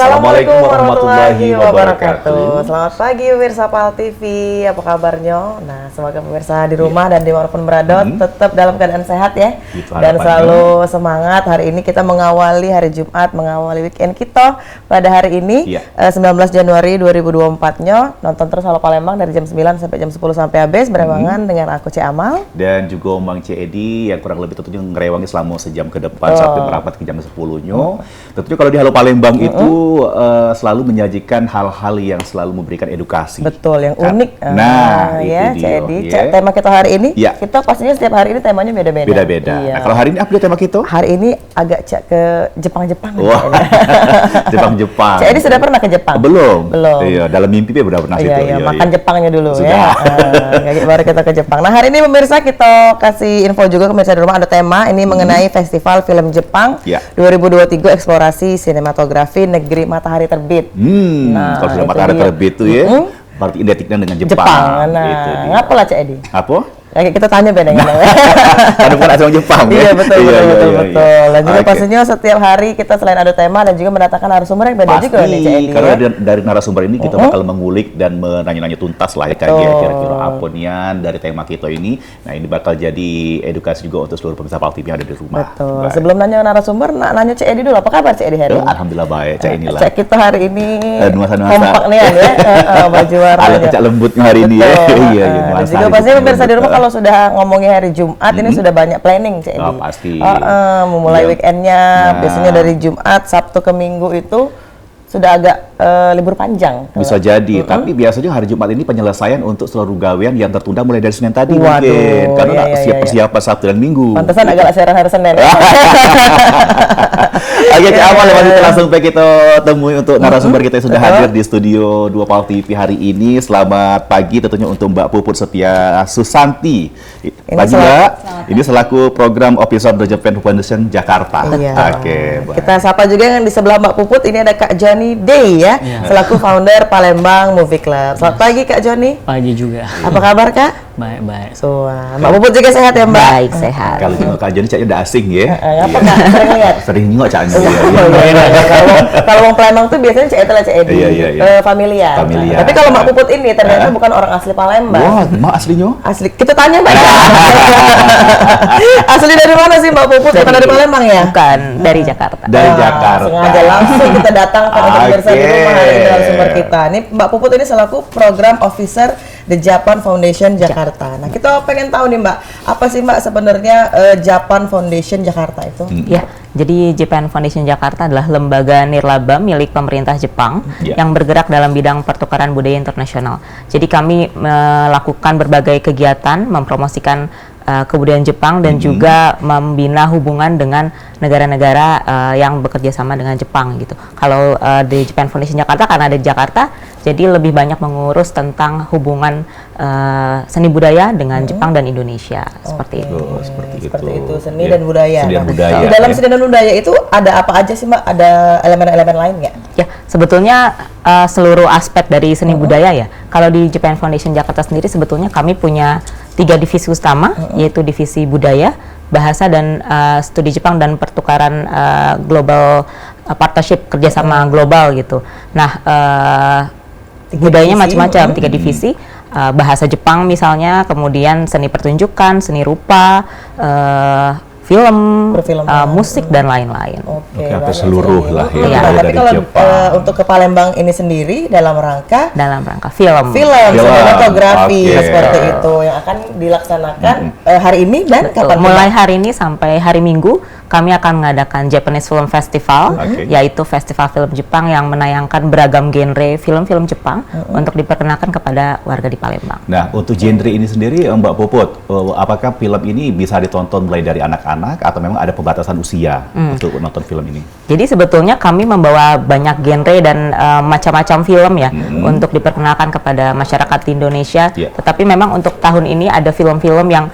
Assalamualaikum warahmatullahi wabarakatuh. Selamat pagi pemirsa PAL TV, apa kabarnya? Nah, semoga pemirsa di rumah dan dimanapun berada tetap dalam keadaan sehat ya. Dan selalu semangat. Hari ini kita mengawali hari Jumat, mengawali weekend kita pada hari ini 19 Januari 2024-nya. Nonton terus Halo Palembang dari jam 9 sampai jam 10 sampai habis berewangan dengan aku Cik Amal dan juga Bang Cik Edi yang kurang lebih tentunya ngerewangi selama sejam ke depan sampai merapat ke jam 10-nya. Tentunya kalau di Halo Palembang itu selalu menyajikan hal-hal yang selalu memberikan edukasi. Betul, yang unik. Nah, ya, itu dia. Jadi tema kita hari ini, kita pastinya setiap hari ini temanya beda-beda. Beda-beda. Nah, kalau hari ini apa tema kita? Hari ini agak ke Jepang-Jepang. Wah, Jepang-Jepang. Cik Edi sudah pernah ke Jepang? Belum. Belum. Iya, dalam mimpi dia udah pernah situ. Iya, makan Jepangnya dulu sudah. Ya. Baru kita ke Jepang. Nah, hari ini pemirsa kita kasih info juga ke pemirsa di rumah, ada tema ini mengenai Festival Film Jepang 2023 Eksplorasi Sinematografi Negeri Matahari Terbit. Nah, kalau sudah matahari terbit itu ya, berarti identiknya dengan Jepang. Nah, ngapa lah Cik Edi? Apa? Ya, kita tanya beda kan? Karena bukan asal Jepang Iya, ya? betul. Dan juga pastinya setiap hari kita selain ada tema dan juga mendatangkan narasumber yang beda juga nih Cik Edi. Karena dari narasumber ini kita bakal mengulik dan menanya-nanya tuntas lah ya, kira-kira apa nian dari tema kita ini. Nah, ini bakal jadi edukasi juga untuk seluruh pemirsa PAL TV yang ada di rumah. Betul. Baik. Sebelum nanya narasumber, nanya Cik Edi dulu. Apa kabar Cik Edi hari ini? Alhamdulillah baik, Cik inilah. Cik kita hari ini nuansa-nuansa kompak nih ya, baju warna. Ada kecak lembutnya hari ini ya. Iya. Dan juga pasti pemirsa di rumah kalau sudah ngomongin hari Jumat ini sudah banyak planning Cik Edi. Pasti. Memulai weekendnya, biasanya dari Jumat, Sabtu ke Minggu itu sudah agak libur panjang. Bisa jadi, tapi biasanya hari Jumat ini penyelesaian untuk seluruh gawean yang tertunda mulai dari Senin tadi mungkin. Karena persiapan Sabtu dan Minggu. Pantesan agak siaran hari Senin. Oke, Cik Amal, langsung kita temui untuk narasumber kita yang sudah hadir di studio 2 PAL TV hari ini. Selamat pagi tentunya untuk Mbak Puput Setia Susanti. Pagi Mbak, ini selaku program officer The Japan Foundation Jakarta. Oke, kita sapa juga yang di sebelah Mbak Puput, ini ada Kak Joni Day ya, selaku founder Palembang Movie Club. Selamat pagi Kak Joni. Pagi juga. Apa kabar Kak? Baik. So, Mbak Puput juga sehat ya Mbak? Baik, sehat. Kalau cuma Kak Joni caknya udah asing ya. Apa Kak? Sering lihat? Sering nengok caknya. Kalau Wong Palembang tuh biasanya Cik Edi lah Cik Edi. Familiar. Tapi kalau Mbak Puput ini ternyata bukan orang asli Palembang. Wah, Mbak aslinya? Asli. Kita tanya Mbak. Asli dari mana sih Mbak Puput? Bukan dari Palembang ya? Bukan, dari Jakarta. Dari Jakarta. Sengaja langsung kita datang ke pemirsa di rumah hari ini narasumber kita. Ini Mbak Puput ini selaku program officer The Japan Foundation Jakarta. Nah, kita pengen tahu nih Mbak, apa sih Mbak sebenarnya Japan Foundation Jakarta itu? Ya, jadi Japan Foundation Jakarta adalah lembaga nirlaba milik pemerintah Jepang yang bergerak dalam bidang pertukaran budaya internasional. Jadi kami melakukan berbagai kegiatan mempromosikan kebudayaan Jepang dan juga membina hubungan dengan negara-negara yang bekerja sama dengan Jepang gitu. Kalau di Japan Foundation Jakarta karena ada di Jakarta, jadi lebih banyak mengurus tentang hubungan seni budaya dengan Jepang dan Indonesia seperti itu. Seperti itu seni dan budaya. Seni dan budaya. Di dalam seni dan budaya itu ada apa aja sih Mbak? Ada elemen-elemen lain nggak? Ya, sebetulnya seluruh aspek dari seni budaya ya. Kalau di Japan Foundation Jakarta sendiri sebetulnya kami punya 3 divisi utama, yaitu divisi budaya, bahasa dan studi Jepang dan pertukaran global partnership kerjasama global gitu. Nah, budayanya macam-macam, 3 divisi. Bahasa Jepang misalnya, kemudian seni pertunjukan, seni rupa, film, musik dan lain-lain. Oke, seluruh lah ya. Tapi kalau untuk ke Palembang ini sendiri dalam rangka film sinematografi seperti itu yang akan dilaksanakan hari ini dan kapan? Mulai hari ini sampai hari Minggu kami akan mengadakan Japanese Film Festival, yaitu festival film Jepang yang menayangkan beragam genre film-film Jepang untuk diperkenalkan kepada warga di Palembang. Nah, untuk genre ini sendiri Mbak Puput, apakah film ini bisa ditonton mulai dari anak-anak atau memang ada pembatasan usia untuk menonton film ini? Jadi sebetulnya kami membawa banyak genre dan macam-macam film ya untuk diperkenalkan kepada masyarakat di Indonesia. Tetapi memang untuk tahun ini ada film-film yang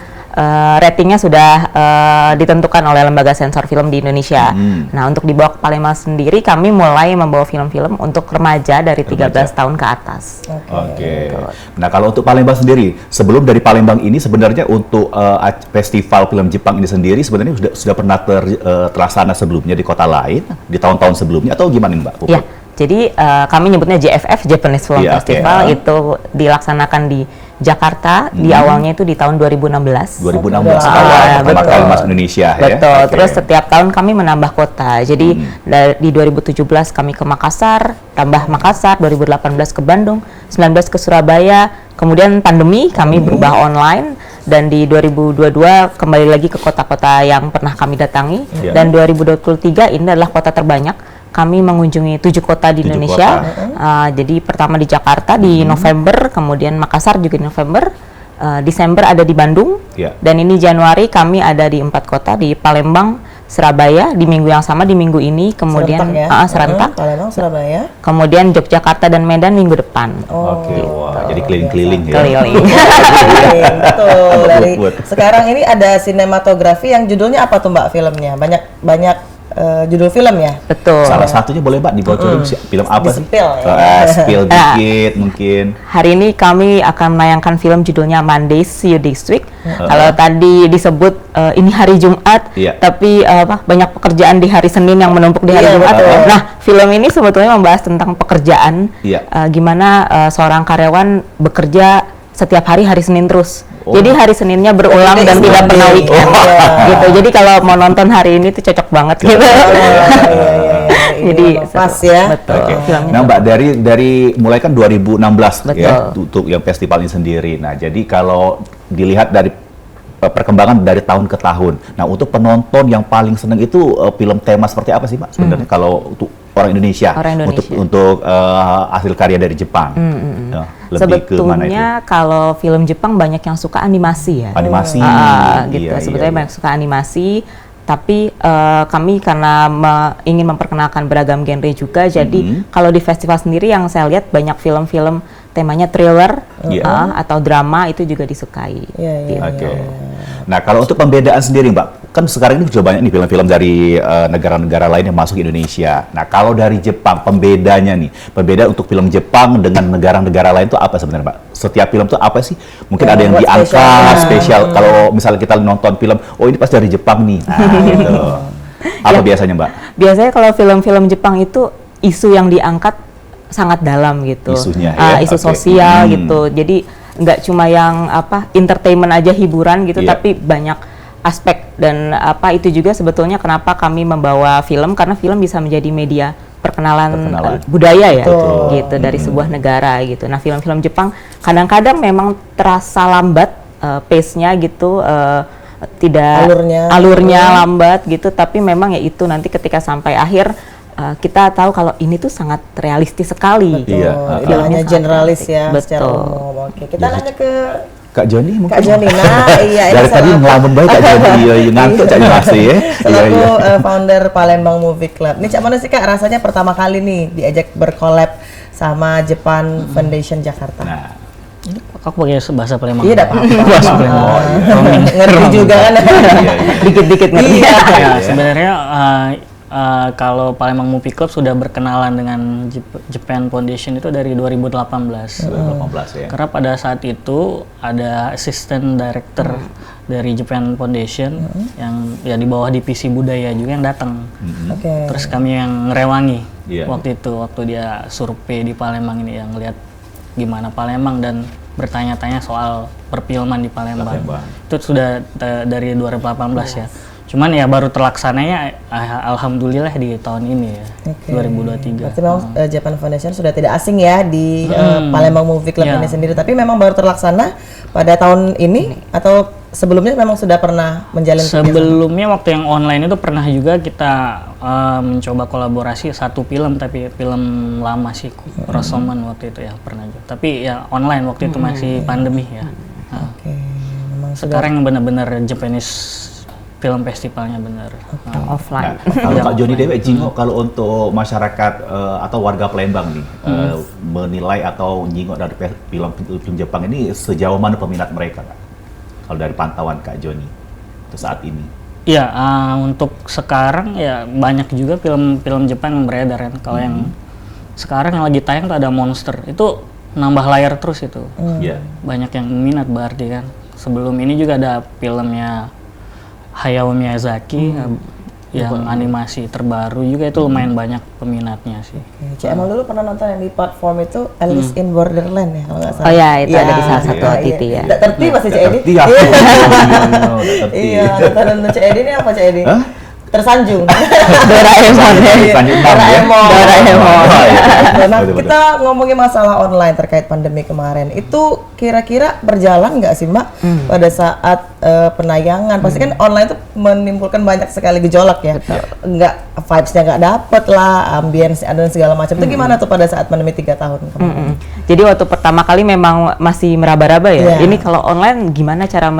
ratingnya sudah ditentukan oleh lembaga sensor film di Indonesia. Nah, untuk dibawa ke Palembang sendiri, kami mulai membawa film-film untuk remaja dari 13 tahun ke atas. Oke. Nah, kalau untuk Palembang sendiri, sebelum dari Palembang ini sebenarnya untuk festival film Jepang ini sendiri sebenarnya sudah pernah terlaksana sebelumnya di kota lain, di tahun-tahun sebelumnya, atau gimana Mbak Puput? Ya. Jadi kami nyebutnya JFF, Japanese Film Iya, Festival, oke. itu dilaksanakan di Jakarta, di awalnya itu di tahun 2016. 2016 Ah, awal pertama betul. kali masuk Indonesia ya. Betul, Oke. terus setiap tahun kami menambah kota. Jadi di 2017 kami ke Makassar, tambah Makassar, 2018 ke Bandung, 19 ke Surabaya, kemudian pandemi kami berubah online, dan di 2022 kembali lagi ke kota-kota yang pernah kami datangi, Iya. dan 2023 ini adalah kota terbanyak. Kami mengunjungi 7 kota di 7 Indonesia. kota. Jadi pertama di Jakarta di November, kemudian Makassar juga di November, Desember ada di Bandung, Iya. dan ini Januari kami ada di 4 kota, di Palembang, Surabaya di minggu yang sama, di minggu ini, kemudian Serentak ya? serentak, Palembang, Surabaya. kemudian Yogyakarta dan Medan minggu depan. Oke, wah, jadi keliling-keliling ya. Keliling. Betul. Dari Buat. sekarang ini ada sinematografi yang judulnya apa tuh Mbak filmnya? Banyak judul film ya? Betul. Salah satunya boleh Mbak dibocorin film apa sih? Di-spill ya. Spill dikit mungkin. Hari ini kami akan menayangkan film judulnya Mondays See You This Week. Kalau tadi disebut ini hari Jumat, Iya. tapi banyak pekerjaan di hari Senin yang menumpuk di hari Iya, Jumat. betul. Nah, film ini sebetulnya membahas tentang pekerjaan, Iya. gimana seorang karyawan bekerja setiap hari Senin terus. Oh. Jadi hari Seninnya berulang Jadi dan it's tidak pernah Monday. weekend. Oh, iya. Gitu. Jadi kalau mau nonton hari ini tuh cocok banget gitu. Jadi Pas seru. ya. Betul. Oke. Filmnya Nah Mbak, dari mulai kan 2016 Betul. ya untuk yang festival ini sendiri. Nah jadi kalau dilihat dari perkembangan dari tahun ke tahun. Nah untuk penonton yang paling seneng itu film tema seperti apa sih Mbak sebenarnya kalau untuk orang Indonesia, Orang Indonesia. untuk hasil karya dari Jepang. Ya, lebih ke mana itu? Sebetulnya kalau film Jepang banyak yang suka animasi ya. Animasi. Gitu. Iya, Sebetulnya iya, banyak suka animasi, tapi kami karena ingin memperkenalkan beragam genre juga, jadi kalau di festival sendiri yang saya lihat banyak film-film temanya thriller Iya. atau drama itu juga disukai. Iya, iya. Oke. Nah, kalau untuk pembedaan sendiri, Mbak, kan sekarang ini sudah banyak nih film-film dari negara-negara lain yang masuk Indonesia. Nah, kalau dari Jepang, pembedanya nih, pembeda untuk film Jepang dengan negara-negara lain itu apa sebenarnya, Mbak? Setiap film itu apa sih? Mungkin Yang ada yang buat diangkat spesial. spesial. Kalau misalnya kita nonton film, oh ini pasti dari Jepang nih. Nah, gitu. Apa biasanya, Mbak? Biasanya kalau film-film Jepang itu isu yang diangkat sangat dalam gitu. Isunya ya, Isu oke. sosial gitu. Jadi nggak cuma yang entertainment aja, hiburan gitu, Iya. tapi banyak aspek, dan itu juga sebetulnya kenapa kami membawa film, karena film bisa menjadi media perkenalan budaya ya, Betul. gitu, dari sebuah negara gitu. Nah, film-film Jepang kadang-kadang memang terasa lambat pace-nya gitu, tidak alurnya lambat gitu, tapi memang ya itu nanti ketika sampai akhir kita tahu kalau ini tuh sangat realistis sekali. Betul. Iya. Tidak hanya generalis ya Betul. secara umum. Oke, kita nanya ke Kak Joni mungkin? Kak Joni. Nah, iya. Dari tadi ngelamun baik Kak Joni, iya, ngantuk Cak masih ya. Selaku founder Palembang Movie Club. Ini Cak mana sih Kak rasanya pertama kali nih diajak berkolab sama Japan Foundation Jakarta? Nah, Aku pakai bahasa Palembang. Iya, enggak apa-apa. Bahasa Palembang. Ngerti juga kan? Dikit-dikit ngerti. Iya. Ya, sebenarnya kalau Palembang Movie Club sudah berkenalan dengan Japan Foundation itu dari 2018. 2018 ya. Karena pada saat itu ada assistant director dari Japan Foundation yang ya di bawah divisi budaya juga yang datang. Oke. Terus kami yang ngerewangi Iya. waktu dia survei di Palembang ini, yang lihat gimana Palembang dan bertanya-tanya soal perfilman di Palembang. Itu sudah dari 2018 ya. Cuman ya baru terlaksananya alhamdulillah di tahun ini ya, 2023. Berarti memang Japan Foundation sudah tidak asing ya di Palembang Movie Club ini sendiri, tapi memang baru terlaksana pada tahun ini atau sebelumnya memang sudah pernah menjalin kerjasama? Sebelumnya waktu yang online itu pernah juga kita mencoba kolaborasi satu film, tapi film lama sih, Rosoman waktu itu ya pernah juga. Tapi ya online waktu itu masih pandemi ya. Nah, Oke, memang sekarang yang benar-benar Japanese film festivalnya benar. Offline. Nah, kalau Kak Joni Dewi, Jingo, kalau untuk masyarakat atau warga Palembang nih menilai atau nyingok dari film Jepang ini sejauh mana peminat mereka, Kak? Kalau dari pantauan Kak Joni untuk saat ini? Iya, untuk sekarang ya banyak juga film-film Jepang yang beredar kan. Kalau yang sekarang yang lagi tayang tuh ada Monster, itu nambah layar terus itu. Iya. Banyak yang minat berarti kan. Sebelum ini juga ada filmnya Hayao Miyazaki, yang animasi terbaru juga itu lumayan banyak peminatnya sih. Cik Amal dulu pernah nonton yang di platform itu Alice in Borderland ya kalau nggak salah. Oh ya, itu ada di salah satu OTT ya. Nggak tertib masih Cik Edi. Iya. Iya, nonton Cik Edi ini apa Cik Edi? Hah? Tersanjung. Doraemon ya. Doraemon. Nah, Betul-betul. kita ngomongin masalah online terkait pandemi kemarin. Itu kira-kira berjalan nggak sih Mbak pada saat penayangan? Pasti kan online itu menimbulkan banyak sekali gejolak ya. Nggak, vibes-nya nggak dapet lah, ambience dan segala macam. Itu gimana tuh pada saat pandemi 3 tahun kemarin? Jadi waktu pertama kali memang masih meraba-raba ya. Iya. Ini kalau online gimana cara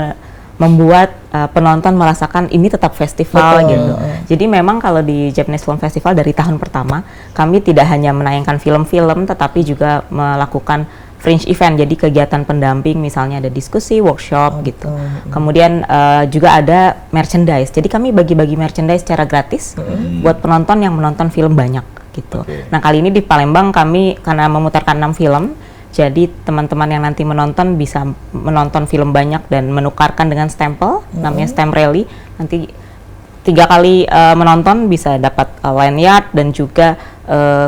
membuat penonton merasakan ini tetap festival Betul. gitu. Jadi memang kalau di Japanese Film Festival dari tahun pertama kami tidak hanya menayangkan film-film tetapi juga melakukan fringe event. Jadi kegiatan pendamping misalnya ada diskusi, workshop gitu. Kemudian juga ada merchandise. Jadi kami bagi-bagi merchandise secara gratis buat penonton yang menonton film banyak gitu. Nah, kali ini di Palembang kami karena memutarkan 6 film. Jadi teman-teman yang nanti menonton bisa menonton film banyak dan menukarkan dengan stempel, namanya stamp rally. Nanti 3 kali menonton bisa dapat lanyard dan juga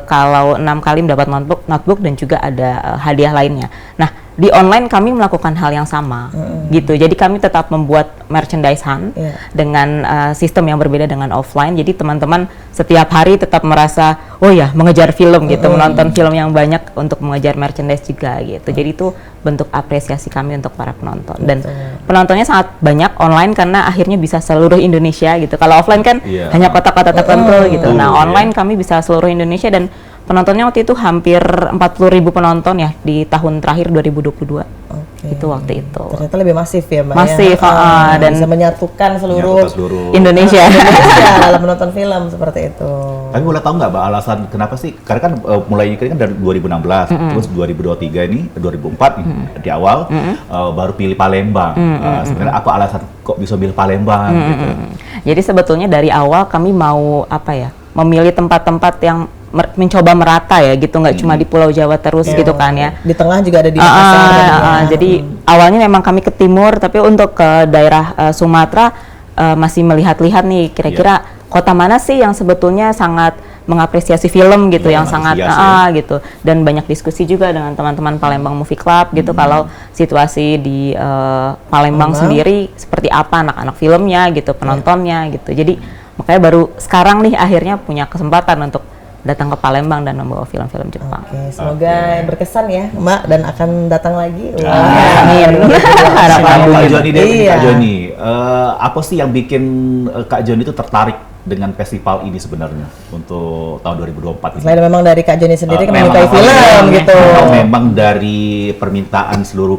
kalau 6 kali mendapat notebook dan juga ada hadiah lainnya. Nah, di online kami melakukan hal yang sama gitu. Jadi kami tetap membuat merchandise hunt dengan sistem yang berbeda dengan offline. Jadi teman-teman setiap hari tetap merasa oh ya mengejar film gitu, menonton film yang banyak untuk mengejar merchandise juga gitu. Jadi itu bentuk apresiasi kami untuk para penonton. Dan penontonnya sangat banyak online karena akhirnya bisa seluruh Indonesia gitu. Kalau offline kan hanya kota-kota tertentu gitu. Nah, online kami bisa seluruh Indonesia dan penontonnya waktu itu hampir 40.000 penonton ya di tahun terakhir 2022. Itu waktu itu. Ternyata lebih masif ya Mbak. Masif, dan bisa menyatukan seluruh Indonesia dalam menonton film seperti itu. Tapi boleh tahu nggak Mbak alasan kenapa sih? Karena kan mulainya kan dari 2016, terus 2023 ini, 2004 nih, di awal baru pilih Palembang. Sebenarnya apa alasan kok bisa pilih Palembang gitu? Jadi sebetulnya dari awal kami mau apa ya, memilih tempat-tempat yang mencoba merata ya gitu, nggak cuma di Pulau Jawa terus gitu kan ya. Di tengah juga ada di Makassar. Jadi awalnya memang kami ke timur, tapi untuk ke daerah Sumatera masih melihat-lihat nih kira-kira kota mana sih yang sebetulnya sangat mengapresiasi film gitu, yang sangat gitu. Dan banyak diskusi juga dengan teman-teman Palembang Movie Club gitu kalau situasi di Palembang sendiri seperti apa anak-anak filmnya gitu, penontonnya gitu. Jadi makanya baru sekarang nih akhirnya punya kesempatan untuk datang ke Palembang dan membawa film-film Jepang. Semoga berkesan ya Mbak dan akan datang lagi. Amin. Harapan Kak Joni deh, Kak Joni. Apa sih yang bikin Kak Joni itu tertarik dengan festival ini sebenarnya untuk tahun 2024 ini? Selain memang dari Kak Joni sendiri kan menyukai film gitu. Atau memang dari permintaan seluruh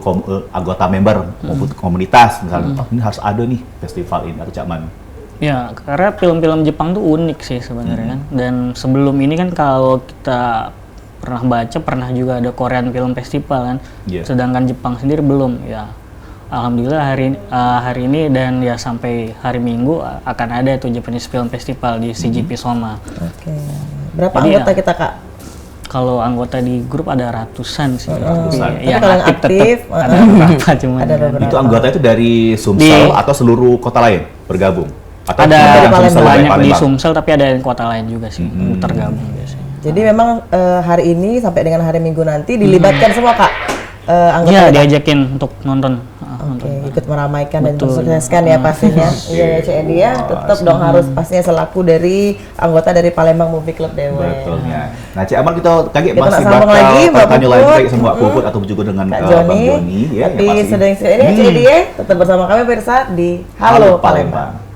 anggota member maupun komunitas misalnya, ini harus ada nih festival ini atau Cak Man? Ya, karena film-film Jepang tuh unik sih sebenarnya kan. Dan sebelum ini kan kalau kita pernah juga ada Korean Film Festival kan. Sedangkan Jepang sendiri belum. Ya, alhamdulillah hari ini dan ya sampai hari Minggu akan ada tuh Japanese Film Festival di CGP Soma. Berapa jadi anggota kita Kak? Kalau anggota di grup ada ratusan sih. Tapi kalau yang aktif ada beberapa cuman. Itu anggota itu dari Sumsel atau seluruh kota lain bergabung? Atau ada banyak di Sumsel tapi ada di kota lain juga sih tergabung biasanya. Jadi memang hari ini sampai dengan hari Minggu nanti dilibatkan semua Kak anggota. Iya, diajakin untuk nonton. Ikut meramaikan dan mensukseskan ya pastinya. Iya ya Cik Edi ya, tetap dong harus pastinya selaku dari anggota dari Palembang Movie Club Dewa. Betulnya. Nah, Cik Amal kita kaget Kita masih sambung bakal lagi, Mbak tanya lain Puput. baik sama Puput atau juga dengan Kak Bang Joni. Joni ya. Tapi yang pasti. sedang ini Cik Edi ya, tetap bersama kami pemirsa di Halo Palembang.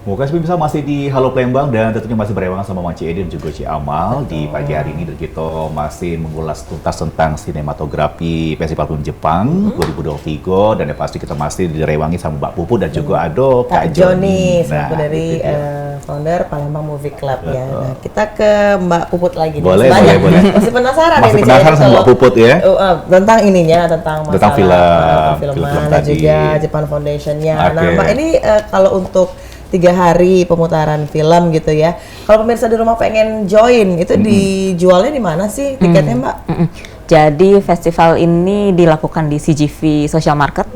Oke, pemirsa masih di Halo Palembang dan tentunya masih berewangan sama Cik Edi dan juga Cik Amal di pagi hari ini, dan kita masih mengulas tuntas tentang sinematografi Festival Film Jepang 2023, dan yang pasti kita masih direwangi sama Mbak Puput dan juga ada Kak Joni, Nah, selaku dari itu dia. founder Palembang Movie Club ya. Nah, kita ke Mbak Puput lagi nih. Boleh, Banyak. boleh. Masih penasaran Masih ini penasaran saya sama Mbak kalau- Puput ya? Tentang ininya, tentang masalah film filman dan tadi. juga Jepang Foundation-nya. Nah, Oke. Mbak ini kalau untuk 3 hari pemutaran film gitu ya. Kalau pemirsa di rumah pengen join, itu dijualnya di mana sih tiketnya, Mbak? Jadi festival ini dilakukan di CGV Social Market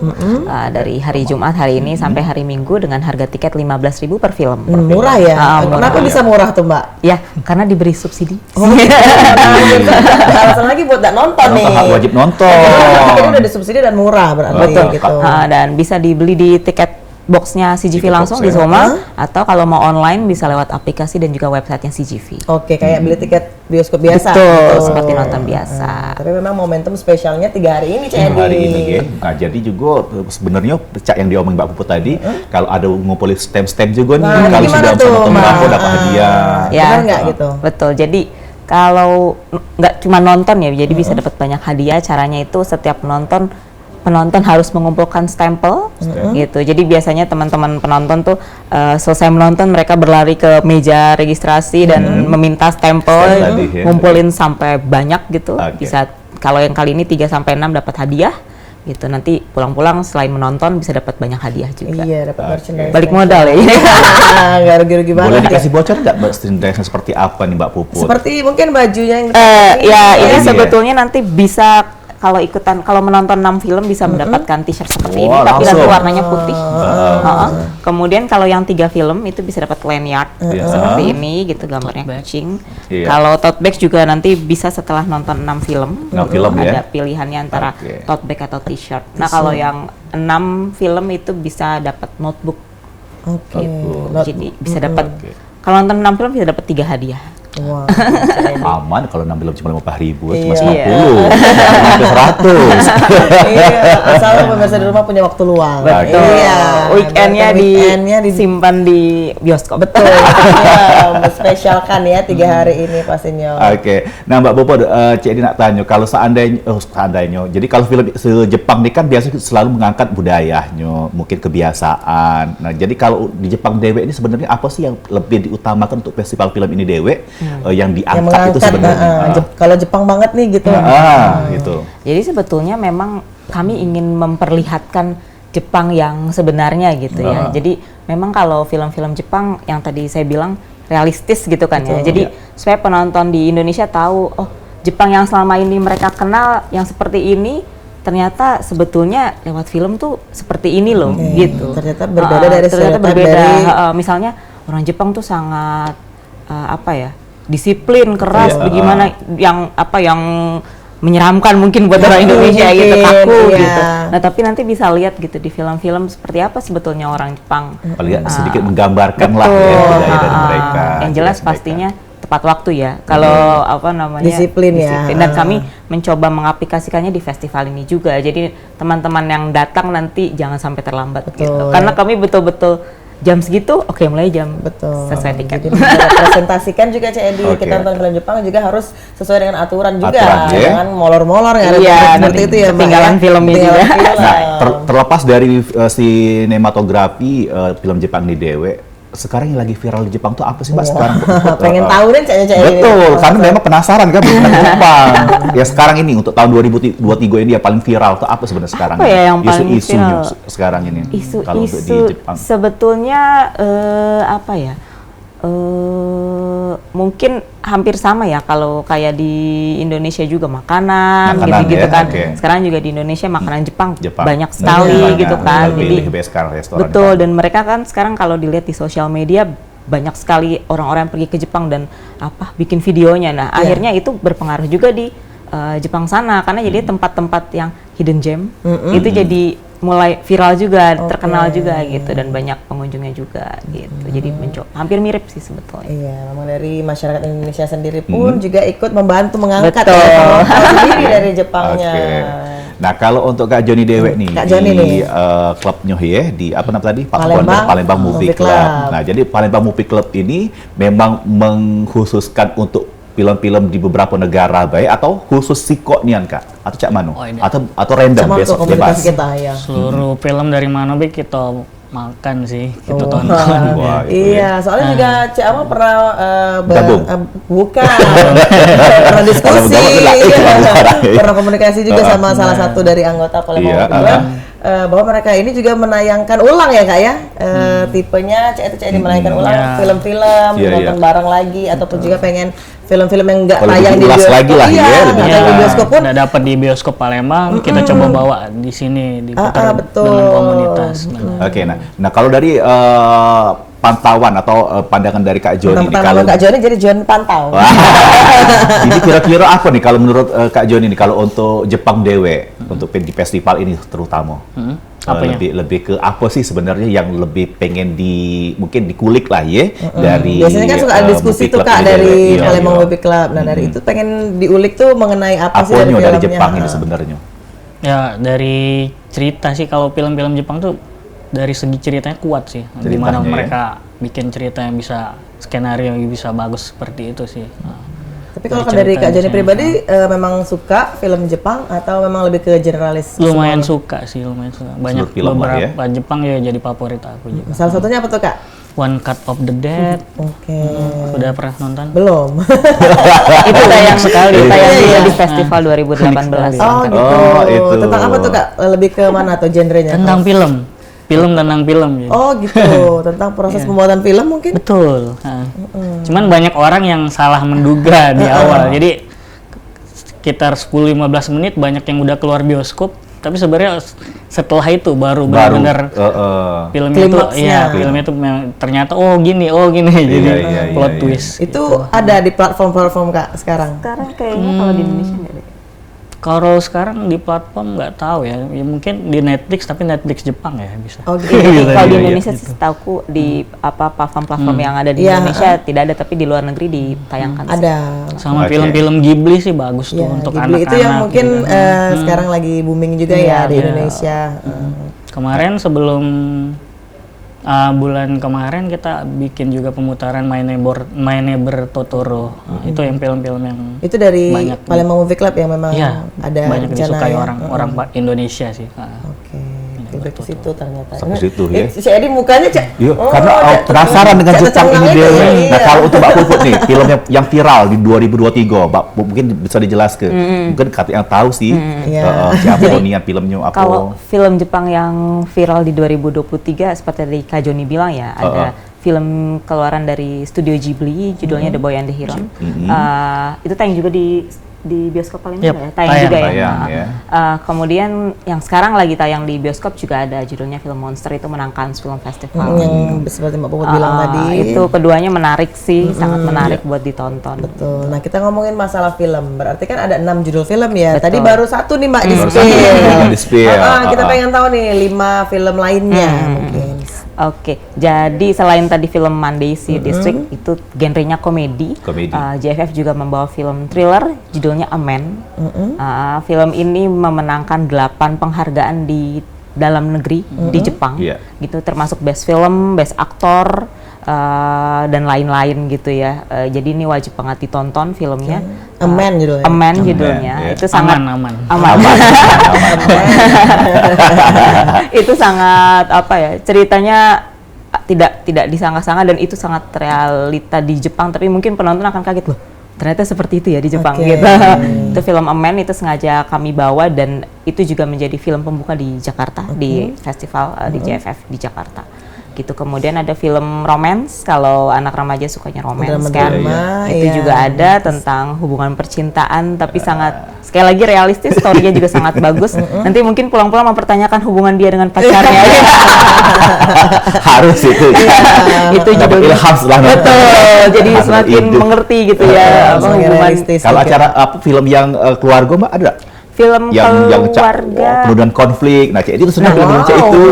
dari hari Jumat hari ini sampai hari Minggu dengan harga tiket 15.000 per film. Murah ya? Murah. Kenapa bisa murah tuh, Mbak? Ya, karena diberi subsidi. Alasan lagi buat nggak nonton nih. Wajib nonton. Ini udah disubsidi dan murah berarti Betul. gitu. Dan bisa dibeli di tiket boxnya CGV Tiket langsung box di ya. Soma, atau kalau mau online bisa lewat aplikasi dan juga websitenya CGV. Oke, kayak beli tiket bioskop biasa. Betul, gitu. seperti nonton biasa. Tapi memang momentum spesialnya 3 hari ini, Cedi. Hari ini ya. Nah, jadi juga sebenarnya Cak yang diomongin Mbak Puput tadi, kalau ada ngumpulin stem-stem juga nih, Nah, kalau gimana sudah tuh, sama temen Mbak? aku dapat hadiah. Benar nggak gitu? Betul. Jadi kalau nggak cuma nonton ya, jadi bisa dapat banyak hadiah. Caranya itu setiap penonton harus mengumpulkan stempel gitu. Jadi biasanya teman-teman penonton tuh selesai menonton mereka berlari ke meja registrasi dan meminta stempel, Stempel tadi, ya. ngumpulin sampai banyak gitu. Oke. Bisa kalau yang kali ini 3 sampai 6 dapat hadiah gitu. Nanti pulang-pulang selain menonton bisa dapat banyak hadiah juga. Iya, dapat merchandise. Balik modal ya. Nggak rugi-rugi banget. Boleh ya. dikasih bocor nggak merchandise seperti apa nih Mbak Puput? Seperti mungkin bajunya yang Ya, ini ini ya. sebetulnya nanti bisa kalau menonton 6 film bisa mendapatkan t-shirt seperti ini, Wah, tapi langsung. nanti warnanya putih. Kemudian kalau yang 3 film itu bisa dapat lanyard seperti ini gitu, gambarnya Tote bag. kucing. Iya. Kalau tote bag juga nanti bisa setelah nonton 6 film. 6 film ya? Ada pilihannya antara Oke. tote bag atau t-shirt. Nah, kalau yang 6 film itu bisa dapat notebook. Oke. Jadi bisa dapat kalau nonton 6 film bisa dapat 3 hadiah. Wah. Aman kalau 6 film cuma 50.000, cuma Iya. 90, sampai 100. Iya, asal pemirsa di rumah punya waktu luang. Betul. Iya. Weekendnya Weekendnya disimpan di bioskop. Betul. Ya, spesialkan ya 3 hari ini pastinya. Oke, nah Mbak Puput, Cik Edi nak tanya, kalau seandainya, jadi kalau film Jepang ini kan biasanya selalu mengangkat budayanya, mungkin kebiasaan. Nah, jadi kalau di Jepang dewe ini sebenarnya apa sih yang lebih diutamakan untuk festival film ini dewe yang Yang diangkat itu sebenarnya? kalau Jepang banget nih gitu. Gitu. Jadi sebetulnya memang kami ingin memperlihatkan Jepang yang sebenarnya gitu ya. Jadi memang kalau film-film Jepang yang tadi saya bilang realistis gitu kan ya. Jadi supaya penonton di Indonesia tahu, oh Jepang yang selama ini mereka kenal yang seperti ini ternyata sebetulnya lewat film tuh seperti ini loh gitu. Ternyata berbeda dari ternyata stereotip berbeda. dari- Misalnya orang Jepang tuh sangat disiplin, keras, bagaimana yang menyeramkan mungkin buat orang Indonesia gitu, kaku iya. gitu. Nah, tapi nanti bisa lihat gitu di film-film seperti apa sebetulnya orang Jepang. Paling sedikit menggambarkan lah ya budaya dari mereka. Yang jelas mereka. pastinya tepat waktu ya. Kalau Disiplin ya. Dan kami mencoba mengaplikasikannya di festival ini juga. Jadi teman-teman yang datang nanti jangan sampai terlambat gitu. Karena kami betul-betul jam segitu, oke mulai jam sesuai tiket. Jadi presentasikan juga Cedi, Oke. kita nonton film Jepang juga harus sesuai dengan aturan juga. Aturan, ya. Jangan molor-molor ya. Iya, Seperti nanti itu ya, Mbak. ketinggalan filmnya juga. Nah, terlepas dari sinematografi film Jepang di dewe, sekarang yang lagi viral di Jepang tuh apa sih Mbak sekarang? Pengen tahu deh Cedi. Betul, karena memang penasaran kan tentang Jepang. Ya sekarang ini untuk tahun 2023 ini ya paling viral tuh apa sebenarnya sekarang? Apa ya yang paling Isu-isunya viral? sekarang ini. Kalau untuk di Isu-isu Jepang. sebetulnya mungkin hampir sama ya kalau kayak di Indonesia juga makanan gitu-gitu ya, kan. oke. Sekarang juga di Indonesia makanan Jepang Jepang. banyak sekali Banyak, gitu kan. Jadi lebih sekarang restoran. betul, dan mereka kan sekarang kalau dilihat di sosial media banyak sekali orang-orang yang pergi ke Jepang dan bikin videonya. Nah, akhirnya itu berpengaruh juga di Jepang sana karena jadi tempat-tempat yang hidden gem itu jadi mulai viral juga, terkenal juga gitu, dan banyak pengunjungnya juga gitu. Jadi hampir mirip sih sebetulnya. Iya, memang dari masyarakat Indonesia sendiri pun juga ikut membantu mengangkat Betul. sendiri dari Jepangnya. Oke. Nah, kalau untuk Kak Joni Dewe nih Kak Joni di nih. klubnya ya di apa namanya tadi? Palembang Palembang Movie Movie Club. Club. Nah, jadi Palembang Movie Club ini memang mengkhususkan untuk film-film di beberapa negara baik atau khusus Siko nian Kak? Atau Cak Mano? Oh, ini. Atau random Sama besok untuk komunitas bebas? kita ya. Seluruh film dari mana be kita makan sih gitu Oh. tonton. Wah, itu Iya, soalnya juga Cik Ama pernah Gabung? bukan pernah diskusi, Gabung-gabung iya. orang. Pernah komunikasi juga sama salah satu dari anggota Palembang Iya, kedua, bahwa mereka ini juga menayangkan ulang ya kak ya, tipenya Cik itu Cik menayangkan ulang Iya. film-film, Iya, nonton iya. bareng lagi, ataupun juga pengen film-film yang nggak Kalau tayang di diulas bioskop, lagi lah, iya, ya, lebih nggak tayang di enak. bioskop pun. Udah dapat di bioskop Palembang, kita coba bawa di sini diputar betul. dengan komunitas. Benar. Oke, nah kalau dari pantauan atau pandangan dari Kak Joni nih, Pertama kalau Kak Joni jadi Jon pantau. ini kira-kira apa nih kalau menurut Kak Joni nih kalau untuk Jepang Dewe untuk di festival ini terutama Apanya? lebih ke apa sih sebenarnya yang lebih pengen mungkin dikulik lah ya dari Biasanya kan suka ada diskusi movie tuh club kak ini dari iya, Palembang iya. Movie Club. Nah dari itu pengen diulik tuh mengenai apa sih Apanya dari filmnya. Jepang ini sebenarnya? Ya dari cerita sih kalau film-film Jepang tuh dari segi ceritanya kuat sih. Ceritanya, Gimana ya. mereka bikin cerita yang bisa skenario yang bisa bagus seperti itu sih. Tapi kalau Dari dari Kak Joni ceritanya, pribadi memang suka film Jepang atau memang lebih ke generalis? Lumayan semuanya? suka sih, lumayan suka. Banyak Seluruh film lah ya. beberapa Jepang ya jadi favorit aku juga. Salah satunya apa tuh Kak? One Cut of the Dead. Oke. Udah pernah nonton? Belum. Itu tayang sekali, tayang juga Iya. di festival 2018. Oh gitu. Oh, itu. Tentang apa tuh Kak? Lebih ke mana tuh genrenya? Tentang film. Film tentang film. Jadi. Oh gitu. Tentang proses pembuatan film mungkin? Betul. Cuman banyak orang yang salah menduga di awal. Jadi sekitar 10-15 menit banyak yang udah keluar bioskop, tapi sebenarnya setelah itu baru benar-benar film itu Klimaksnya. ya film itu memang ternyata oh gini jadi iya, plot iya, twist. Itu ada di platform-platform Kak sekarang? Sekarang kayaknya kalau di Indonesia nggak ada. Kalau sekarang di platform nggak tahu ya, mungkin di Netflix tapi Netflix Jepang ya bisa. Oh gitu. Kalau di iya, Indonesia sih setahuku di platform-platform yang ada di Iya, Indonesia tidak ada, tapi di luar negeri ditayangkan. sih. Ada. Sama Oke. film-film Ghibli sih bagus tuh Ya, untuk Ghibli anak-anak. itu yang mungkin gitu. sekarang lagi booming juga Iya, ya di iya. Indonesia. Kemarin sebelum bulan kemarin kita bikin juga pemutaran My Neighbor Totoro. Itu yang film-film yang Itu dari Banyak. Palembang Movie Club yang memang ya, ada banyak rencana disukai ya. orang Indonesia sih. Oke, lebih ke situ ternyata. Sampai situ, ya. Si Edi mukanya cek. Iya, karena penasaran dengan Jepang ini Dewe. Iya. Nah, kalau untuk Mbak Puput nih, filmnya yang viral di 2023, Mbak mungkin bisa dijelaskan. Mungkin kata yang tahu sih, Iya. siapa niat filmnya apa. Kalau film Jepang yang viral di 2023 seperti tadi Kak Joni bilang ya, ada film keluaran dari Studio Ghibli judulnya The Boy and the Hero. Itu tayang juga di bioskop Palembang Yep, ya? Tayang juga tayang, ya. ya. Kemudian yang sekarang lagi tayang di bioskop juga ada judulnya film Monster, itu menang Cannes Film Festival. Yang seperti Mbak Puput bilang tadi. Itu keduanya menarik sih, sangat menarik buat ditonton. Betul. Nah, kita ngomongin masalah film. Berarti kan ada 6 judul film ya. Betul. Tadi baru satu nih Mbak di Baru spill. satu di spill. Kita pengen tahu nih 5 film lainnya mungkin. Oke, jadi selain tadi film Monday See District itu genrenya komedi. Komedi. JFF juga membawa film thriller judulnya A Man. Film ini memenangkan 8 penghargaan di dalam negeri di Jepang. Iya. Gitu termasuk Best Film, Best Actor dan lain-lain gitu ya. Jadi ini wajib banget ditonton filmnya. A Man judulnya. A Man judulnya. iya. Itu sangat Aman. itu sangat apa ya, ceritanya tidak disangka-sangka dan itu sangat realita di Jepang, tapi mungkin penonton akan kaget loh ternyata seperti itu ya di Jepang Oke. gitu. Itu film A Man itu sengaja kami bawa dan itu juga menjadi film pembuka di Jakarta di festival di JFF di Jakarta gitu. Kemudian ada film romance, kalau anak remaja sukanya romance kan. Drama, Itu iya. juga ada tentang hubungan percintaan, tapi sangat sekali lagi realistis, story-nya juga sangat bagus. Nanti mungkin pulang-pulang mempertanyakan hubungan dia dengan pacarnya. Harus itu. Itu Dapat judulnya. ilham setelah nonton. Betul, jadi Harus semakin hidup. mengerti gitu ya apa Semakin hubungan realistis. Kalau Oke. acara film yang keluarga Mbak ada? film yang keluarga. penuh dengan konflik. Nah, Cek itu senang film Cek itu.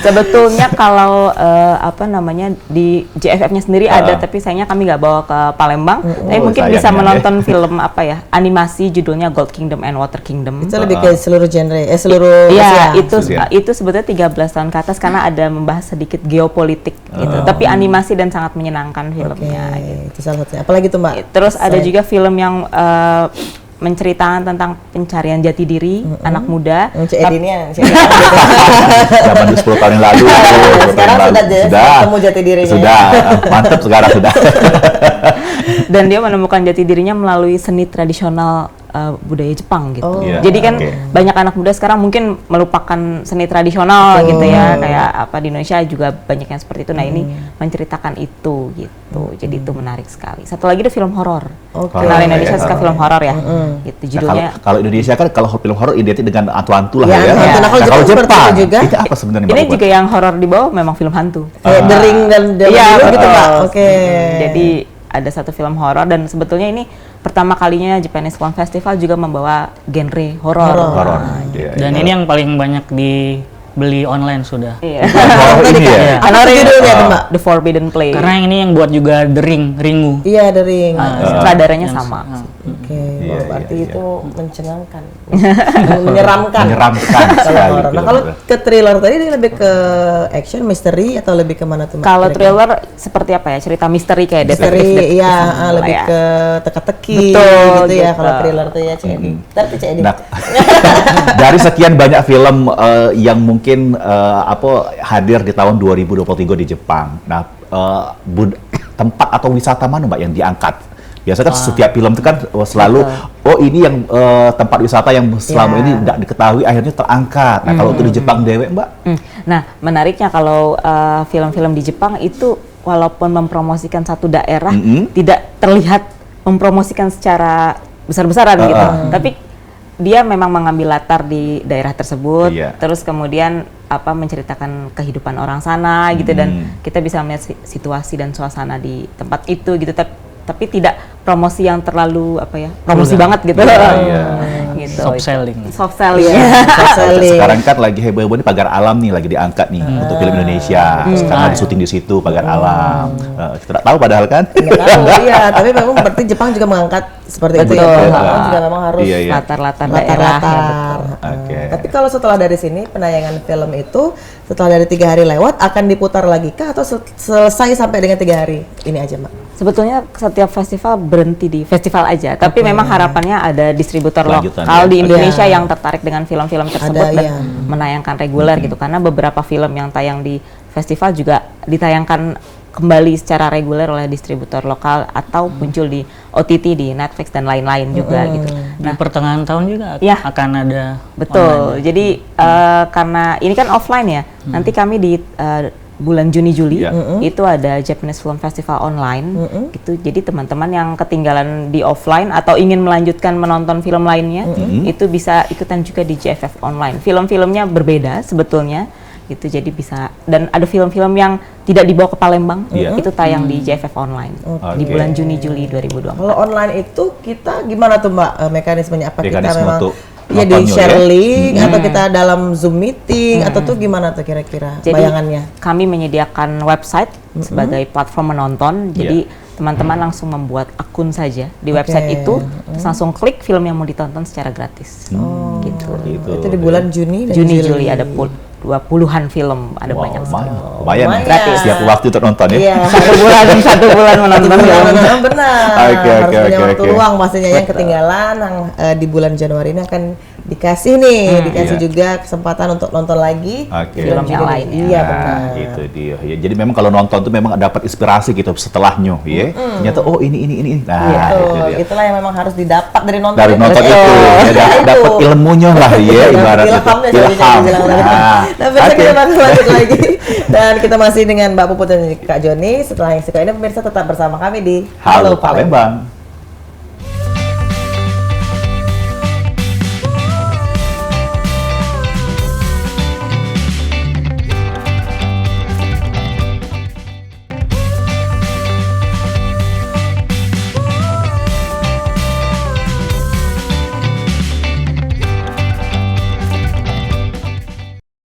Sebetulnya kalau apa namanya di JFF-nya sendiri ada, tapi sayangnya kami nggak bawa ke Palembang. Tapi mungkin bisa sayangnya, menonton film apa ya, animasi judulnya Gold Kingdom and Water Kingdom. Itu lebih ke seluruh genre, seluruh Iya, usia. itu sebetulnya 13 tahun ke atas karena ada membahas sedikit geopolitik gitu. Tapi animasi dan sangat menyenangkan filmnya gitu. Itu salah satunya. Apalagi tuh Mbak? Terus ada juga film yang menceritakan tentang pencarian jati diri anak muda. Cek Edinnya, Zaman 10 tahun yang lalu. 10 tahun sekarang yang lalu. sudah ketemu jati dirinya. Sudah, mantap sekarang sudah. Dan dia menemukan jati dirinya melalui seni tradisional budaya Jepang gitu. Oh. Iya, Jadi kan oke. banyak anak muda sekarang mungkin melupakan seni tradisional gitu ya, kayak apa di Indonesia juga banyak yang seperti itu. Nah ini menceritakan itu gitu. Jadi itu menarik sekali. Satu lagi ada film horor. Oke. Kenal Indonesia suka film horor ya. Gitu Nah, judulnya. kalau Indonesia kan kalau film horor identik dengan hantu-hantu lah Ya, ya. hantu. Nah, kalau Jepang seperti itu juga. itu apa sebenarnya Ini Mbak Puput? juga yang horor di bawah memang film hantu. Kayak The Ring dan Iya, dulu gitu betul. Mbak. Oke. Jadi ada satu film horor dan sebetulnya ini pertama kalinya Japanese Film Festival juga membawa genre horor. Horor. Iya, Dan iya. ini yang paling banyak dibeli online sudah. Iya. Oh, ini ya. Apa tuh judulnya tuh Mbak? The Forbidden Play. Karena yang ini yang buat juga The Ring, Ringu. Iya, The Ring. Sutradaranya sama. Oke, Iya, berarti iya, itu mencengangkan, menyeramkan. Menyeramkan Kalau sekali horor. Nah, film kalau itu. ke thriller tadi dia lebih ke action, misteri atau lebih ke mana tuh Mbak? Kalau Kira-kira? thriller seperti apa ya? Cerita misteri kayak detektif. Misteri, iya, gitu lebih lah ya. ke teka-teki Betul, gitu ya. gitu. Kalau thriller tuh ya, Cik Edi. Tapi Cik Edi. Nah, dari sekian banyak film yang mungkin hadir di tahun 2023 di Jepang. Nah, tempat atau wisata mana Mbak yang diangkat? Biasanya kan setiap film itu kan selalu ini yang tempat wisata yang selama Ya. ini tidak diketahui akhirnya terangkat. Nah, kalau untuk di Jepang dewek Mbak, Nah, menariknya kalau film-film di Jepang itu walaupun mempromosikan satu daerah tidak terlihat mempromosikan secara besar-besaran gitu. Tapi dia memang mengambil latar di daerah tersebut, Iya. terus kemudian menceritakan kehidupan orang sana gitu dan kita bisa melihat situasi dan suasana di tempat itu gitu. Tapi tidak promosi yang terlalu promosi banget gitu. Iya. Gitu. Soft selling. Soft selling. Soft selling. sekarang kan lagi heboh-heboh nih Pagar Alam nih lagi diangkat nih untuk film Indonesia. Sekarang ada syuting di situ Pagar Alam. Kita tidak tahu padahal kan. Nggak tahu, iya. Tapi memang berarti Jepang juga mengangkat seperti itu ya. Betul. Jepang juga memang harus Iya, iya. Latar-latar daerah. Ya, latar-latar. betul. Oke. Tapi kalau setelah dari sini penayangan film itu setelah dari 3 hari lewat akan diputar lagi kah atau selesai sampai dengan 3 hari ini aja Mbak? Sebetulnya setiap festival berhenti di festival aja, tapi memang harapannya ada distributor Lanjutan, lokal ya. di Indonesia Iya. yang tertarik dengan film-film tersebut Ada, dan iya. menayangkan reguler gitu. Karena beberapa film yang tayang di festival juga ditayangkan kembali secara reguler oleh distributor lokal atau muncul di OTT di Netflix dan lain-lain juga gitu. Di pertengahan tahun juga Ya. akan ada Betul. Jadi karena ini kan offline ya, nanti kami di bulan Juni-Juli Ya. itu ada Japanese Film Festival online gitu. Jadi teman-teman yang ketinggalan di offline atau ingin melanjutkan menonton film lainnya itu bisa ikutan juga di JFF online. Film-filmnya berbeda sebetulnya gitu. Jadi bisa dan ada film-film yang tidak dibawa ke Palembang itu tayang di JFF online di Oke. bulan Juni-Juli 2024. Kalau online itu kita gimana tuh Mbak mekanismenya? Apa kita Mekanisme memang untuk ya di nontonnya share ya? link atau kita dalam Zoom meeting atau tuh gimana tuh kira-kira Jadi bayangannya? kami menyediakan website sebagai platform menonton. Jadi teman-teman langsung membuat akun saja di website itu, terus langsung klik film yang mau ditonton secara gratis. Gitu. Gitu. Itu di bulan Juni dan Juni-Juli ada 20-an film, ada banyak sekali. Lumayan. Lumayan. Gratis. Setiap waktu untuk nonton ya. Iya. Satu bulan menonton film. Benar. Oke, Harus oke, punya oke, waktu oke. luang pastinya yang ketinggalan yang di bulan Januari ini akan dikasih dikasih Iya. juga kesempatan untuk nonton lagi Oke. film Film yang Juni. lain, ya. Iya Nah, benar. itu dia. Ya, jadi memang kalau nonton tuh memang dapat inspirasi gitu setelahnya, ya. Ternyata ini. Nah, itu Betul. dia. Itulah yang memang harus didapat dari nonton. Dari nonton Betul. itu, ya, Itu. dapat ilmunya lah ya, ibarat itu. Ilhamnya sudah Ilham. bilang tadi. Nah, besok Oke. kita bakal lanjut lagi. Dan kita masih dengan Mbak Puput dan Kak Joni. Setelah yang satu ini pemirsa tetap bersama kami di Halo Palembang.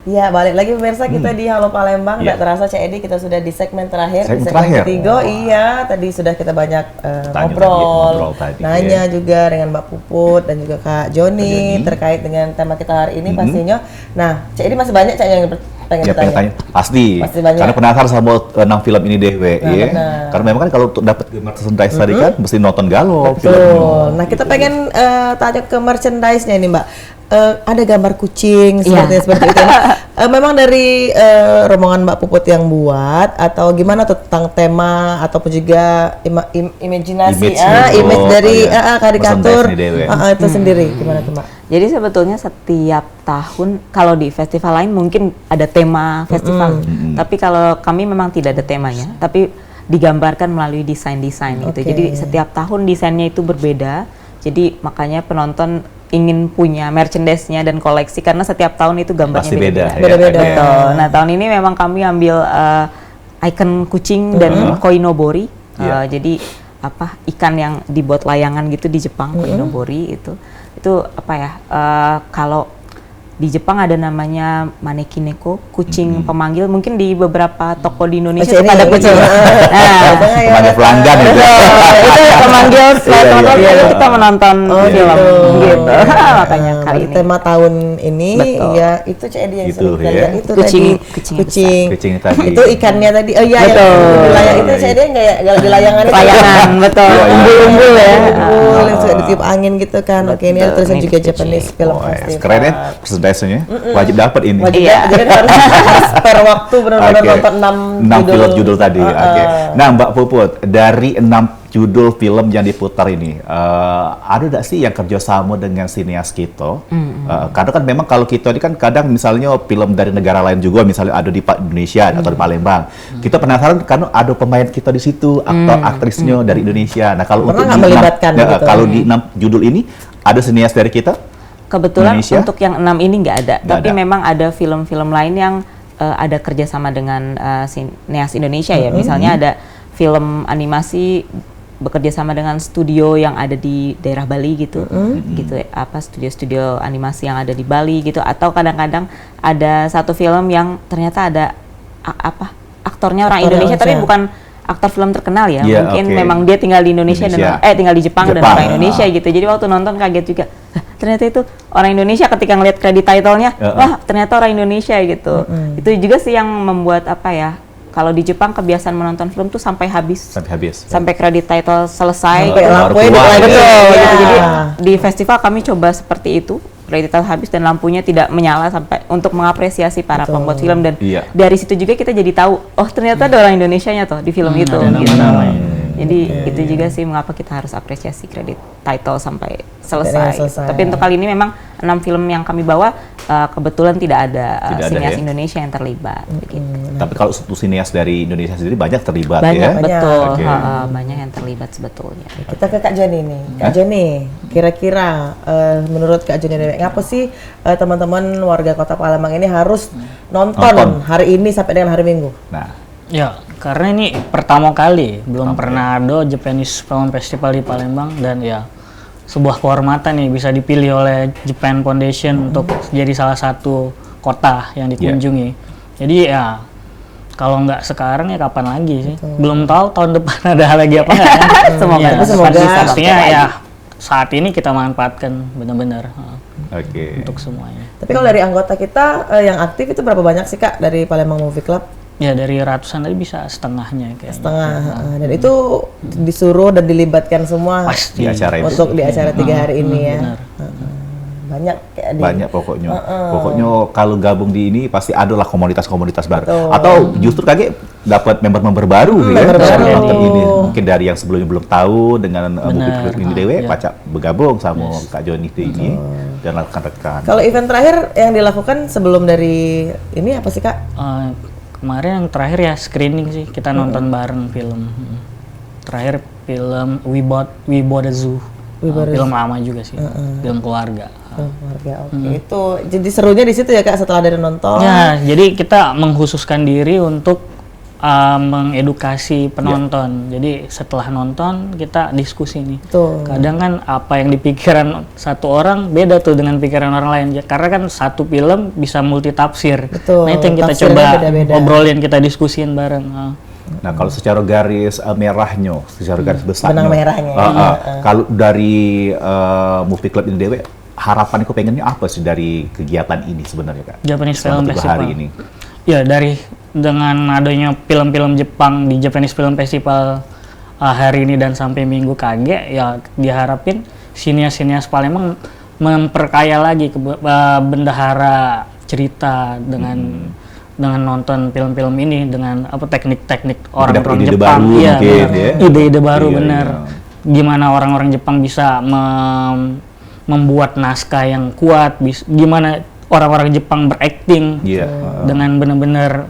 Ya, balik lagi pemirsa kita di Halo Palembang. Nggak terasa Cak Edi kita sudah di segmen terakhir, di segmen ketiga. Iya, tadi sudah kita banyak ngobrol, nanya juga dengan Mbak Puput dan juga Kak Joni terkait dengan tema kita hari ini pastinya. Nah, Cak Edi masih banyak Cak yang pengen tanya. Pasti banyak. Karena penasaran sama 6 film ini deh, karena memang kan kalau untuk dapat merchandise tadi kan mesti nonton galau. Betul. Nah, kita pengen tanya ke merchandise-nya ini, Mbak. Ada gambar kucing seperti itu. Memang dari rombongan Mbak Puput yang buat atau gimana tuh tentang tema ataupun juga imajinasi image dari karikatur itu sendiri gimana tuh Mbak? Jadi sebetulnya setiap tahun kalau di festival lain mungkin ada tema festival, tapi kalau kami memang tidak ada temanya, tapi digambarkan melalui desain-desain gitu. Jadi setiap tahun desainnya itu berbeda. Jadi makanya penonton ingin punya merchandise-nya dan koleksi karena setiap tahun itu gambarnya pasti beda. Betul. Nah, tahun ini memang kami ambil ikon kucing dan koinobori. Jadi ikan yang dibuat layangan gitu di Jepang, koinobori itu apa ya? Kalau di Jepang ada namanya manekineko, kucing pemanggil. Mungkin di beberapa toko di Indonesia itu ada kucing. Pemanggil pelanggan itu. Itu pemanggil setelah kita menonton film gitu. Makanya kali ini. Tema tahun ini ya itu CED yang sering kita lihat itu kucing tadi. Itu ikannya tadi. Oh iya itu CED nggak di layangan itu. Layangan betul. Umbul-umbul ya. Yang suka ditiup angin gitu kan. Oke, ini ada tulisan juga Japanese Film Festival. Keren ya. Biasanya wajib dapat ini. Jadi harus per waktu benar-benar nonton 6 judul tadi. Nah, Mbak Puput, dari 6 judul film yang diputar ini, ada nggak sih yang kerjasama dengan sineas kita? Karena kan memang kalau kita ini kan kadang misalnya film dari negara lain juga, misalnya ada di Indonesia atau di Palembang, kita penasaran karena ada pemain kita di situ, aktor aktrisnya dari Indonesia. Nah, kalau untuk di 6 judul ini ada sineas dari kita? Kebetulan untuk yang 6 ini nggak ada, tapi memang ada film-film lain yang ada kerjasama dengan sineas Indonesia ya. Misalnya ada film animasi bekerja sama dengan studio yang ada di daerah Bali gitu, studio-studio animasi yang ada di Bali gitu. Atau kadang-kadang ada satu film yang ternyata ada aktornya orang Indonesia, tapi bukan aktor film terkenal ya, mungkin memang dia tinggal di Indonesia. Dan tinggal di Jepang dan orang Indonesia gitu. Jadi waktu nonton kaget juga, ternyata itu orang Indonesia. Ketika ngeliat kredit title-nya, wah ternyata orang Indonesia gitu. Itu juga sih yang membuat kalau di Jepang kebiasaan menonton film tuh sampai habis, sampai kredit title selesai. Jadi di festival kami coba seperti itu. Kredit title habis dan lampunya tidak menyala sampai untuk mengapresiasi para pembuat film, dan dari situ juga kita jadi tahu, oh ternyata ada orang Indonesianya tuh di film itu. Jadi itu juga sih mengapa kita harus apresiasi kredit title sampai selesai. Tapi untuk kali ini memang 6 film yang kami bawa kebetulan tidak ada sineas Indonesia yang terlibat. Tapi kalau sineas dari Indonesia sendiri banyak terlibat ya? Betul, banyak yang terlibat sebetulnya. Kita ke Kak Joni nih. Kak Joni, kira-kira menurut Kak Joni Dewek, ngapa sih teman-teman warga Kota Palembang ini harus nonton hari ini sampai dengan hari Minggu? Ya, karena ini pertama kali, belum pernah ada Japanese Film Festival di Palembang, dan ya sebuah kehormatan nih bisa dipilih oleh Japan Foundation untuk jadi salah satu kota yang dikunjungi. Jadi ya kalau nggak sekarang ya kapan lagi sih? Belum tahu tahun depan ada lagi apa nggak ya? Semoga. Pastinya ya saat ini kita manfaatkan benar-benar untuk semuanya. Tapi kalau dari anggota kita yang aktif itu berapa banyak sih Kak dari Palembang Movie Club? Ya dari ratusan tadi bisa setengahnya kayaknya. Setengah. Dan itu disuruh dan dilibatkan semua pasti untuk di acara 3 hari ini ya. Banyak pokoknya. Pokoknya kalau gabung di ini pasti ada lah komunitas-komunitas baru. Atau justru kaget dapat member-member baru ini. Mungkin dari yang sebelumnya belum tahu dengan Movie Club ini Dewe, Pacak bergabung sama Kak Joni ini dan rekan-rekan. Kalau event terakhir yang dilakukan sebelum dari ini apa sih Kak? Kemarin yang terakhir ya screening sih, kita nonton bareng film. Terakhir film We Bought a Zoo. Film lama juga sih, film keluarga. Itu jadi serunya di situ ya Kak setelah dari nonton. Ya, jadi kita mengkhususkan diri untuk mengedukasi penonton. Jadi setelah nonton kita diskusi nih. Betul. Kadang kan apa yang dipikiran satu orang beda tuh dengan pikiran orang lain. Karena kan satu film bisa multi tafsir. Betul, Nah itu yang kita tafsirnya coba beda-beda. obrolin, kita diskusin bareng. Nah, kalau secara garis merahnya, secara garis besarnya. Benang merahnya. Kalau dari Movie Club ini Dewe, harapan aku pengennya apa sih dari kegiatan ini sebenarnya, Kak? Japanese Selama Film 3 Festival. hari ini. Ya, dengan adanya film-film Jepang di Japanese Film Festival hari ini dan sampai Minggu KG, ya diharapin sinias-sinias Palembang memperkaya lagi bendahara cerita dengan nonton film-film ini, dengan teknik-teknik orang-orang ide Jepang. baru Iya, mungkin, benar. ya. Ide-ide baru, Iya, bener. iya. Gimana orang-orang Jepang bisa membuat naskah yang kuat, gimana orang-orang Jepang berakting Iya. dengan benar-benar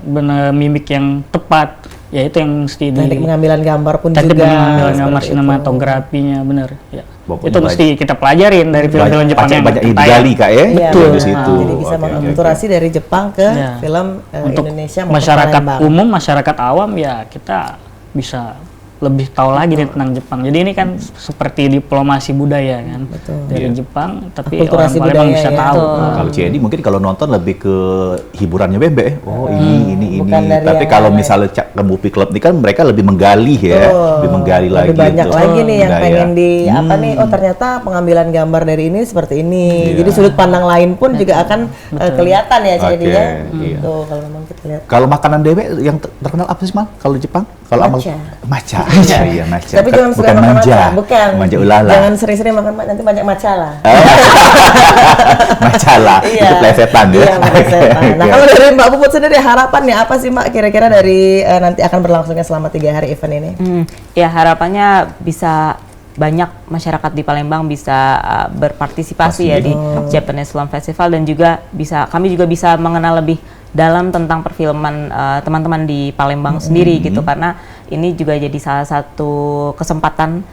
mimik yang tepat, ya itu yang mesti Teknik pengambilan gambar pun teknik juga. pengambilan gambar seperti itu. sinematografinya, bener ya. Pokoknya Itu mesti kita pelajarin dari film-film Jepang yang banyak tayang. digali, Kak, ya. Iya, Betul. Di benar. situ. Jadi bisa Oke, mengakulturasi dari Jepang ke Iya. film Untuk Indonesia maupun masyarakat Palembang. umum, masyarakat awam, ya kita bisa lebih tahu lagi nih tentang Jepang. Jadi ini kan seperti diplomasi budaya kan dari Jepang, tapi orang Akulturasi Palembang budaya bisa ya. tahu. Kalau CND mungkin kalau nonton lebih ke hiburannya Bebe. Oh, ini. Bukan dari Tapi yang kalau lain. misalnya ke Movie Club ini kan mereka lebih menggali ya, lebih menggali lagi. Lebih banyak itu. lagi nih yang Budaya. pengen di apa nih, oh ternyata pengambilan gambar dari ini seperti ini. Jadi sudut pandang lain pun juga akan kelihatan ya jadi Oke, ya. iya. Tuh kalau memang kita lihat. Kalau makanan Dewe yang terkenal apa sih, Mal? Kalau di Jepang? Kalau Matcha. Matcha. Iya, matcha. Tapi jangan suka Bukan makan manja. matcha, bukan. Manja ulala. Jangan sering-sering makan matcha, nanti banyak matcha lah. Matcha lah. Itu plesetan ya. Iya, plesetan. Nah, Iya. kalau dari Mbak Puput sendiri harapannya apa sih Mbak kira-kira dari nanti akan berlangsungnya selama 3 hari event ini? Ya harapannya bisa banyak masyarakat di Palembang bisa berpartisipasi ya di Japanese Film Festival, dan juga kami juga bisa mengenal lebih dalam tentang perfilman teman-teman di Palembang sendiri gitu, karena ini juga jadi salah satu kesempatan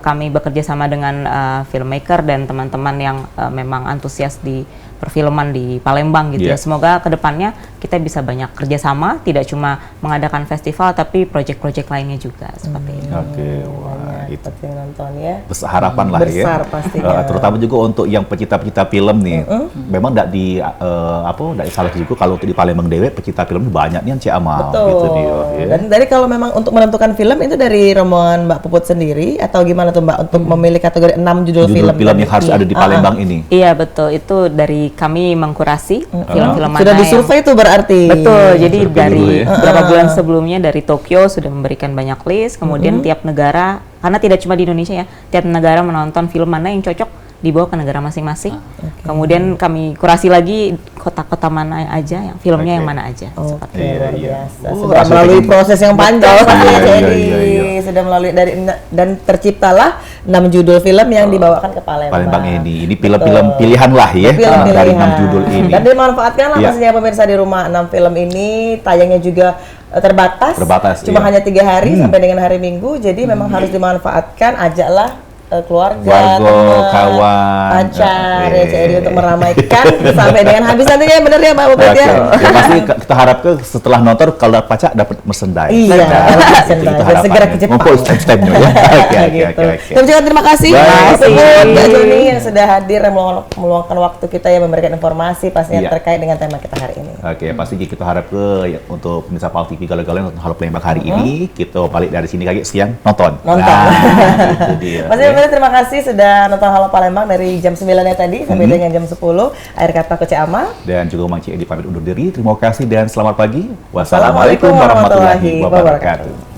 kami bekerja sama dengan filmmaker dan teman-teman yang memang antusias di perfilman di Palembang gitu ya. Semoga kedepannya kita bisa banyak kerjasama, tidak cuma mengadakan festival tapi proyek-proyek lainnya juga seperti ini. Oke, wah itu Seperti yang nonton ya. besar harapan lah ya. Besar pastinya. Terutama juga untuk yang pecinta-pecinta film nih. Memang tidak salah juga kalau untuk di Palembang Dewe pecinta film banyak nih yang Cik Amal Betul. gitu dia. Ya. Dan dari kalau memang untuk menentukan film itu dari rombongan Mbak Puput sendiri atau gimana tuh Mbak untuk memilih kategori 6 judul film yang harus ada di Palembang ini. Iya betul, itu dari kami mengkurasi film-film mana sudah yang disurvei itu berarti. betul. Jadi Survei dari dulu ya. beberapa bulan sebelumnya dari Tokyo sudah memberikan banyak list, kemudian tiap negara, karena tidak cuma di Indonesia ya, tiap negara menonton film mana yang cocok dibawa ke negara masing-masing. Kemudian kami kurasi lagi kota-kota mana aja, yang filmnya yang mana aja. Oke, Iya, luar iya. biasa. Oh, Sudah langsung melalui pengen- proses yang panjang pastinya Iya, jadi iya. sudah melalui dan terciptalah 6 judul film yang dibawakan ke Palembang. Palembang ini film-film pilihan lah ya Film dari pilihan. 6 judul ini. Dan dimanfaatkan lah Iya. pastinya pemirsa di rumah 6 film ini tayangnya juga terbatas. Cuma iya. hanya 3 hari sampai dengan hari Minggu. Jadi memang harus dimanfaatkan, ajaklah keluarga, Keluarga, teman, kawan, pacar, oke. ya jadi untuk meramaikan sampai dengan habis nantinya bener ya Mbak Puput Oke. ya. Ya, pasti kita harapkan setelah nonton kalau dapat pacar dapat merchandise. Iya, merchandise. itu Dan harapannya. segera ke Jepang. Ngumpul stem-stemnya ya. Gitu. Kami ucapkan terima kasih Baik. Mbak Puput, Mbak Terima Joni yang sudah hadir dan meluangkan waktu kita yang memberikan informasi pastinya Iya. terkait dengan tema kita hari ini. Oke, pasti kita harap ke untuk pemirsa PAL TV galau-galau nonton Halo Palembang hari ini, kita balik dari sini kaget siang nonton. Nonton. Nah, itu dia. Mas Pemirsa, terima kasih sudah nonton Halo Palembang dari jam 9 ya tadi sampai dengan jam 10. Akhir kata Coach Amal. Dan juga Mang Cik Edi pamit undur diri. Terima kasih dan selamat pagi. Wassalamualaikum Wassalamualaikum warahmatullahi warahmatullahi wabarakatuh.